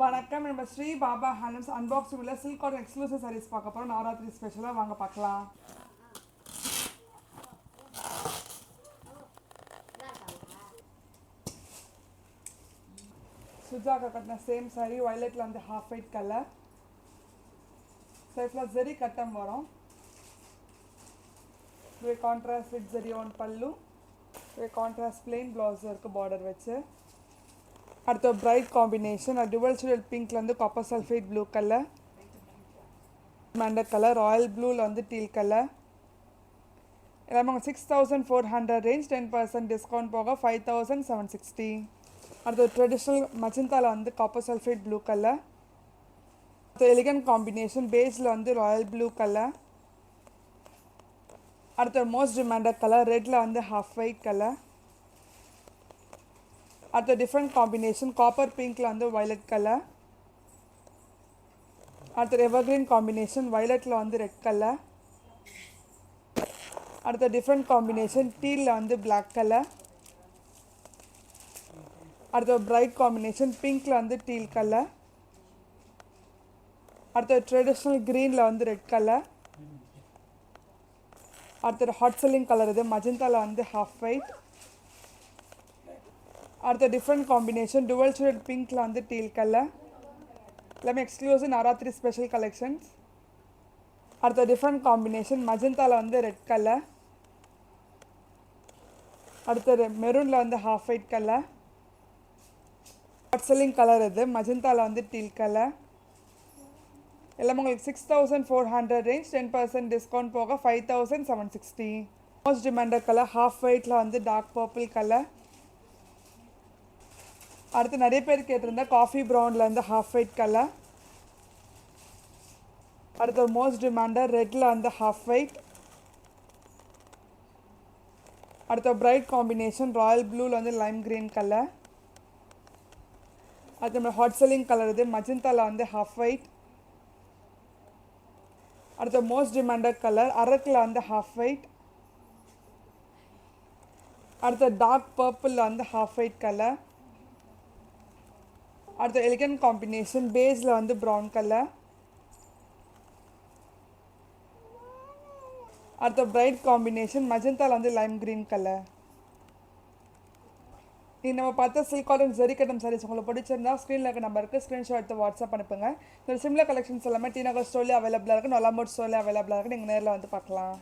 வணக்கம். நம்ம ஸ்ரீ பாபா ஹேண்ட்லூம்ஸ் அன்பாக்சிங்ல சில்க் காட்டன் எக்ஸ்க்ளூசிவ் சாரீஸ் பார்க்க போகிறோம். நவராத்திரி ஸ்பெஷலாக வாங்க பார்க்கலாம். சுஜாக்கா கட்டின சேம் சாரீ வயலட்டில் வந்து ஹாஃப் ஒயிட் கலர் சைஃபில் ஜெரி கட்டம் வரும். இது கான்ட்ராஸ்ட் வித் ஜெரி ஒன் பல்லு, இது கான்ட்ராஸ்ட் பிளெயின் ப்ளவுஸ் இருக்குது பார்டர் வச்சு. அடுத்த பிரைட் காம்பினேஷன் டுவல் ஷேட் பிங்க்ல வந்து காப்பர் சல்ஃபேட் ப்ளூ கலர், மேண்டர் கலர், ராயல் ப்ளூவில் வந்து டீல் கலர். எல்லாமே 6400 ரேஞ்ச், 10% டிஸ்கவுண்ட் போக 5760. அடுத்து ட்ரெடிஷ்னல் மஜந்தாவில் வந்து காப்பர் சல்ஃபேட் ப்ளூ கலர். அடுத்து எலிகன்ட் காம்பினேஷன் பேஸில் வந்து ராயல் ப்ளூ கலர். அடுத்த மோஸ்ட் டிமாண்டட் கலர் ரெட்டில் வந்து ஹாஃப் ஒயிட் கலர். அடுத்த டிஃப்ரெண்ட் காம்பினேஷன் காப்பர் பிங்க்கில் வந்து வயலட் கலர். அடுத்த எவர்கிரீன் காம்பினேஷன் வயலட்டில் வந்து ரெட் கலர். அடுத்த டிஃப்ரெண்ட் காம்பினேஷன் டீலில் வந்து பிளாக் கலர். அடுத்த பிரைட் காம்பினேஷன் பிங்க்கில் வந்து டீல் கலர். அடுத்த ட்ரெடிஷ்னல் க்ரீனில் வந்து ரெட் கலர். அடுத்த ஹாட் செல்லிங் கலர் இது மஜந்தாவில் வந்து ஹாஃப் ஒயிட். அடுத்த டிஃப்ரெண்ட் காம்பினேஷன் டுவல் ஷேட் பிங்க்கில் வந்து டீல் கலர். எல்லாமே எக்ஸ்க்ளூசிவ் நவராத்திரி ஸ்பெஷல் கலெக்ஷன்ஸ். அடுத்த டிஃப்ரெண்ட் காம்பினேஷன் மஜந்தாவில் வந்து ரெட் கலர். அடுத்தது மெரூனில் வந்து half white colour. Hot selling colour இது மஜந்தாவில் வந்து டீல் கலர். எல்லாமே உங்களுக்கு 6400 ரேஞ்ச், 10% டிஸ்கவுண்ட் போக 5760. மோஸ்ட் டிமாண்டட் கலர் ஹாஃப் ஒயிட்டில் வந்து டார்க் பர்பிள் கலர். அடுத்து நிறைய பேர் கேட்டிருந்தா காஃபி ப்ரௌனில் வந்து ஹாஃப் ஒயிட் கலர். அடுத்து மோஸ்ட் டிமாண்டட் ரெட்டில் வந்து ஹாஃப் ஒயிட். அடுத்த பிரைட் காம்பினேஷன் ராயல் ப்ளூவில் வந்து லைம் க்ரீன் கலர். அடுத்து நம்ம ஹாட் செல்லிங் கலர் இது மஜந்தாவில் வந்து ஹாஃப் ஒயிட். அடுத்த மோஸ்ட் டிமாண்டட் கலர் அரக்கில் வந்து ஹாஃப் ஒயிட். அடுத்த டார்க் பர்பிளில் வந்து ஹாஃப் ஒயிட் கலர். அடுத்த எலிகன்ட் காம்பினேஷன் பேஸில் வந்து ப்ரௌன் கலர். அடுத்த பிரைட் காம்பினேஷன் மஜந்தாவில் வந்து லைம் க்ரீன் கலர். நீ நம்ம பார்த்த சில்க் காட்டன் ஜெரி கட்டம் சாரீஸ் உங்களுக்கு பிடிச்சிருந்தா ஸ்க்ரீனில் இருக்க நம்பருக்கு ஸ்க்ரீன்ஷாட் எடுத்து வாட்ஸ்அப் அனுப்புங்க. இந்த சிம்லர் கலெக்ஷன்ஸ் எல்லாமே டி நகர் ஸ்டோர்லேயே அவைலபிளாக இருக்குது, நொலாமோட் ஸ்டோர்லேயே அவைலபிளாக இருக்குது. நீங்கள் நேரில் வந்து பார்க்கலாம்.